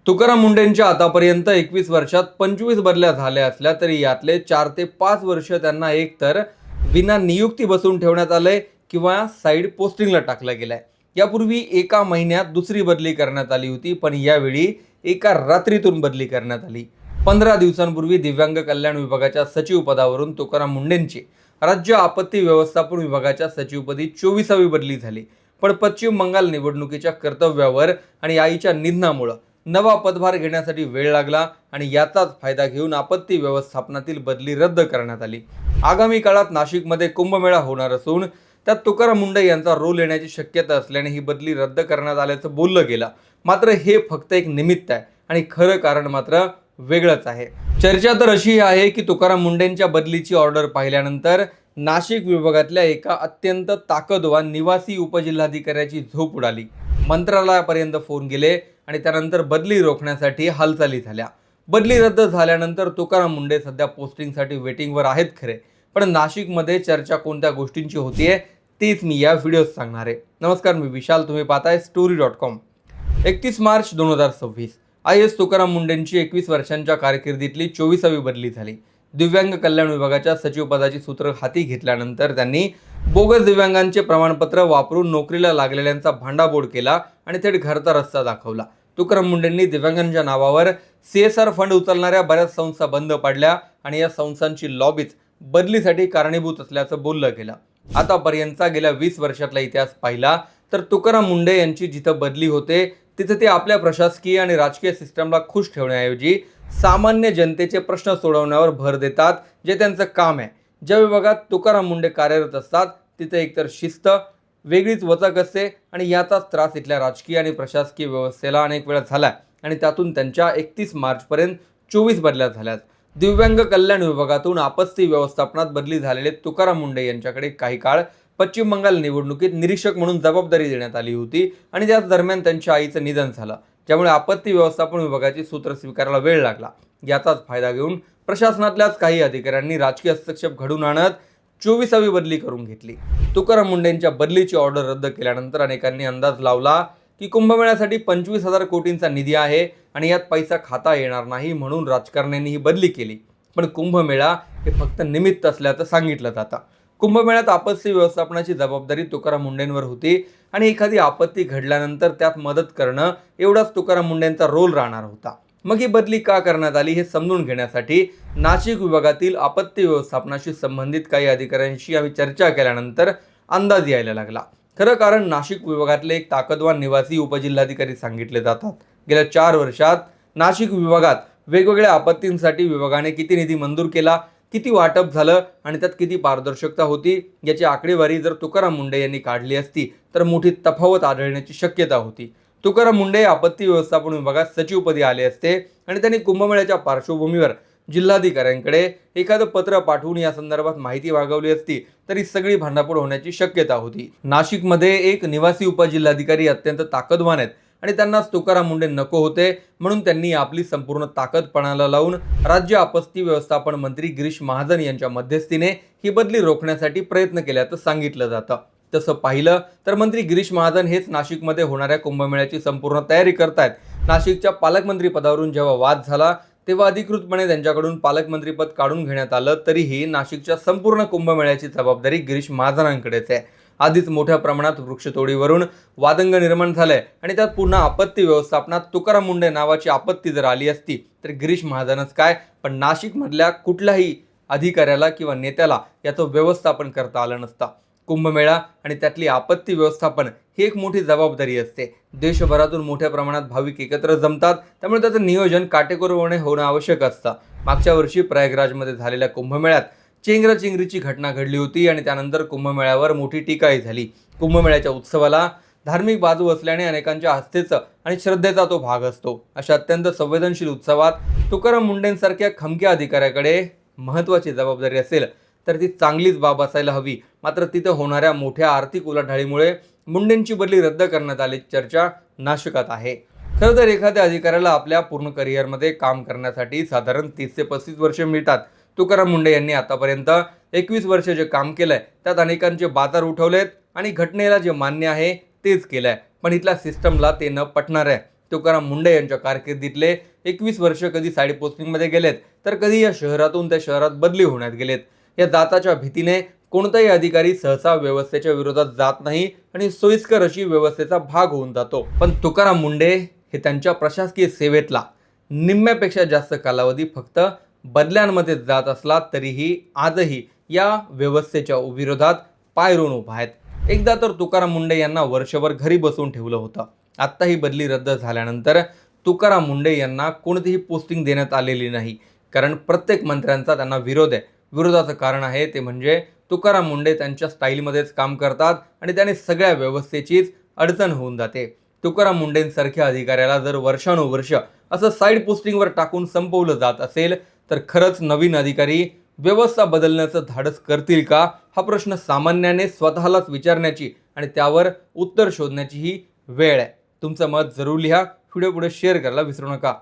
तुकाराम मुंढेंच्या आतापर्यंत 21 वर्षात 25 बदल्या झाल्या असल्या तरी यातले 4 ते 5 वर्ष त्यांना एकतर विना नियुक्ती बसून ठेवण्यात आलंय किंवा साईड पोस्टिंगला टाकलं गेलंय। यापूर्वी एका महिन्यात दुसरी बदली करण्यात आली होती, पण यावेळी एका रात्रीतून बदली करण्यात आली। 15 दिवसांपूर्वी दिव्यांग कल्याण विभागाच्या सचिव पदावरून तुकाराम मुंढेंची राज्य आपत्ती व्यवस्थापन विभागाच्या सचिवपदी 24वी बदली झाली। पण पश्चिम बंगाल निवडणुकीच्या कर्तव्यावर आणि आईच्या निधनामुळे नवा पदभार घेण्यासाठी वेळ लागला आणि याचाच फायदा घेऊन आपत्ती व्यवस्थापनातील बदली रद्द करण्यात आली। आगामी काळात नाशिकमध्ये कुंभमेळा होणार असून त्यात तुकाराम मुंढे यांचा रोल येण्याची शक्यता असल्याने ही बदली रद्द करण्यात आल्याचं बोललं गेलं। मात्र हे फक्त एक निमित्त आहे आणि खरं कारण मात्र वेगळंच आहे। चर्चा तर अशी आहे की तुकाराम मुंढेंच्या बदलीची ऑर्डर पाहिल्यानंतर नाशिक विभागातल्या एका अत्यंत ताकदवान निवासी उपजिल्हाधिकाऱ्याची झोप उडाली। मंत्रालयापर्यंत फोन गेले आणि त्यानंतर बदली रोखण्यासाठी हालचाली झाल्या। बदली रद्द झाल्यानंतर तुकाराम मुंढे सध्या पोस्टिंगसाठी वेटिंगवर आहेत खरे, पण नाशिकमध्ये चर्चा कोणत्या गोष्टींची होतीये तेच मी या व्हिडिओत सांगणार आहे। नमस्कार, मी विशाल, तुम्ही पाहताय story.com। 31 मार्च 2026 IAS तुकाराम मुंढेंची 21 वर्षांच्या कारकिर्दीतली 24वी बदली झाली। दिव्यांग कल्याण विभागाच्या सचिवपदाची सूत्र हाती घेतल्यानंतर त्यांनी बोगस दिव्यांगांचे प्रमाणपत्र वापरून नोकरीला लागलेल्यांचा भांडाफोड केला आणि थेट घरचा रस्ता दाखवला। तुकाराम मुंढेंनी दिव्यांगांच्या नावावर CSR फंड उचलणाऱ्या बऱ्याच संस्था बंद पाडल्या आणि या संस्थांची लॉबीच बदलीसाठी कारणीभूत असल्याचं बोललं गेलं। आतापर्यंतचा गेल्या 20 वर्षातला इतिहास पाहिला तर तुकाराम मुंढे यांची जिथं बदली होते तिथे ते आपल्या प्रशासकीय आणि राजकीय सिस्टमला खुश ठेवण्याऐवजी सामान्य जनतेचे प्रश्न सोडवण्यावर भर देतात, जे त्यांचं काम आहे। ज्या विभागात तुकाराम मुंढे कार्यरत असतात तिथे एकतर शिस्त वेगळीच वचक असते आणि याचाच त्रास इथल्या राजकीय आणि प्रशासकीय व्यवस्थेला अनेक वेळा झाला आणि त्यातून त्यांच्या 31 मार्चपर्यंत 24 बदल्या झाल्यात। दिव्यांग कल्याण विभागातून आपत्ती व्यवस्थापनात बदली झालेले तुकाराम मुंढे यांच्याकडे काही काळ पश्चिम बंगाल निवडणुकीत निरीक्षक म्हणून जबाबदारी देण्यात आली होती आणि त्याच दरम्यान त्यांच्या आईचं निधन झालं, ज्यामुळे आपत्ती व्यवस्थापन विभागाची सूत्र स्वीकारायला वेळ लागला। याचाच फायदा घेऊन प्रशासनातल्याच काही अधिकाऱ्यांनी राजकीय हस्तक्षेप घडवून आणत 24वी बदली करून घेतली। तुकाराम मुंढेंच्या बदलीची ऑर्डर रद्द केल्यानंतर अनेकांनी अंदाज लावला की कुंभमेळ्यासाठी 25,000 कोटींचा निधी आहे आणि यात पैसा खाता येणार नाही, म्हणून राजकारण्यांनी ही बदली केली। पण कुंभमेळा हे फक्त निमित्त असल्याचं सांगितलं जातं। कुंभमेळ्यात आपत्ती व्यवस्थापनाची जबाबदारी तुकाराम मुंढेंवर होती आणि एखादी आपत्ती घडल्यानंतर त्यात मदत करणं एवढाच तुकाराम मुंढेंचा रोल राहणार होता। मग ही बदली का करण्यात आली हे समजून घेण्यासाठी नाशिक विभागातील आपत्ती व्यवस्थापनाशी संबंधित काही अधिकाऱ्यांशी आम्ही चर्चा केल्यानंतर अंदाज यायला लागला। खरं कारण नाशिक विभागातले एक ताकदवान निवासी उपजिल्हाधिकारी सांगितले जातात। गेल्या 4 वर्षात नाशिक विभागात वेगवेगळ्या आपत्तींसाठी विभागाने किती निधी मंजूर केला, किती वाटप झालं आणि त्यात किती पारदर्शकता होती याची आकडेवारी जर तुकाराम मुंढे यांनी काढली असती तर मोठी तफावत आढळण्याची शक्यता होती। तुकाराम मुंढे आपत्ती व्यवस्थापन विभागात सचिवपदी आले असते आणि त्यांनी कुंभमेळ्याच्या पार्श्वभूमीवर जिल्हाधिकाऱ्यांकडे एखादं पत्र पाठवून या संदर्भात माहिती मागवली असती तरी सगळी भांडाफोड होण्याची शक्यता होती। नाशिकमध्ये एक निवासी उपजिल्हाधिकारी अत्यंत ताकदवान आहेत आणि त्यांनाच तुकाराम मुंढे नको होते, म्हणून त्यांनी आपली संपूर्ण ताकद पणाला लावून राज्य आपत्ती व्यवस्थापन मंत्री गिरीश महाजन यांच्या मध्यस्थीने ही बदली रोखण्यासाठी प्रयत्न केल्याचं सांगितलं जातं। तसं पाहिलं तर मंत्री गिरीश महाजन हेच नाशिकमध्ये होणाऱ्या कुंभमेळ्याची संपूर्ण तयारी करतायत। नाशिकच्या पालकमंत्री पदावरून जेव्हा वाद झाला तेव्हा अधिकृतपणे त्यांच्याकडून पालकमंत्रीपद काढून घेण्यात आलं, तरीही नाशिकच्या संपूर्ण कुंभमेळ्याची जबाबदारी गिरीश महाजनांकडेच आहे। आधीच मोठ्या प्रमाणात वृक्षतोडीवरून वादंग निर्माण झालंय आणि त्यात पुन्हा आपत्ती व्यवस्थापनात तुकाराम मुंढे नावाची आपत्ती जर आली असती तर गिरीश महाजनच काय, पण नाशिकमधल्या कुठल्याही अधिकाऱ्याला किंवा नेत्याला याचं व्यवस्थापन करता आलं नसतं। कुंभमेळा आणि त्यातली आपत्ती व्यवस्थापन ही एक मोठी जबाबदारी असते। देशभरातून मोठ्या प्रमाणात भाविक एकत्र जमतात, त्यामुळे त्याचं नियोजन काटेकोरपणे होणं आवश्यक असतं। मागच्या वर्षी प्रयागराजमध्ये झालेल्या कुंभमेळ्यात चेंगराचेंगरीची घटना घडली होती आणि त्यानंतर कुंभमेळ्यावर मोठी टीकाही झाली। कुंभमेळ्याच्या उत्सवाला धार्मिक बाजू असल्याने अनेकांच्या आस्थेचा आणि श्रद्धेचा तो भाग असतो। अशा अत्यंत संवेदनशील उत्सवात तुकाराम मुंढेंसारख्या खमक्या अधिकाऱ्याकडे महत्त्वाची जबाबदारी असेल तर ती चांगलीच बाब असायला हवी। मात्र तिथे होणाऱ्या मोठ्या आर्थिक उलाढालीमुळे मुंढेंची बदली रद्द करण्यात आल्याची चर्चा नाशिकात आहे। खरं तर एखाद्या अधिकाऱ्याला आपल्या पूर्ण करिअरमध्ये काम करण्यासाठी साधारण 30 ते 35 वर्षे मिळतात। तुकाराम मुंढे यांनी आतापर्यंत 21 वर्ष जे काम केलंय त्यात अनेकांचे बाजार उठवलेत आणि घटनेला जे मान्य आहे तेच केलंय, पण इथल्या सिस्टमला ते न पटणार आहे। तुकाराम मुंढे यांच्या कारकिर्दीतले 21 वर्ष कधी साईड पोस्टिंगमध्ये गेलेत, तर कधी या शहरातून त्या शहरात बदली होण्यात गेलेत. या जाताच्या भीतीने कोणताही अधिकारी सहसा व्यवस्थेच्या विरोधात जात नाही आणि सोयीस्कर अशी व्यवस्थेचा भाग होऊन जातो. पण तुकाराम मुंढे हे त्यांच्या प्रशासकीय सेवेतला निम्म्यापेक्षा जास्त कालावधी फक्त बदल्यांमध्ये जात असला तरीही आजही या व्यवस्थेच्या विरोधात पाय रोवून उभा आहेत. एकदा तर तुकाराम मुंढे यांना वर्षभर घरी बसवून ठेवलं होतं. आत्ता ही बदली रद्द झाल्यानंतर तुकाराम मुंढे यांना कोणतीही पोस्टिंग देण्यात आलेली नाही, कारण प्रत्येक मंत्र्यांचा त्यांना विरोध आहे. विरोधाचं कारण आहे ते म्हणजे तुकाराम मुंढे त्यांच्या स्टाईलमध्येच काम करतात आणि त्याने सगळ्या व्यवस्थेचीच अडचण होऊन जाते. तुकाराम मुंढेंसारख्या अधिकाऱ्याला जर वर्षानुवर्ष असं साईड पोस्टिंगवर टाकून संपवलं जात असेल तर खरंच नवीन अधिकारी व्यवस्था बदलण्याचं धाडस करतील का, हा प्रश्न सामान्याने स्वतःलाच विचारण्याची आणि त्यावर उत्तर शोधण्याची ही वेळ आहे. तुमचं मत जरूर लिहा. व्हिडिओ पुढे शेअर करायला विसरू नका.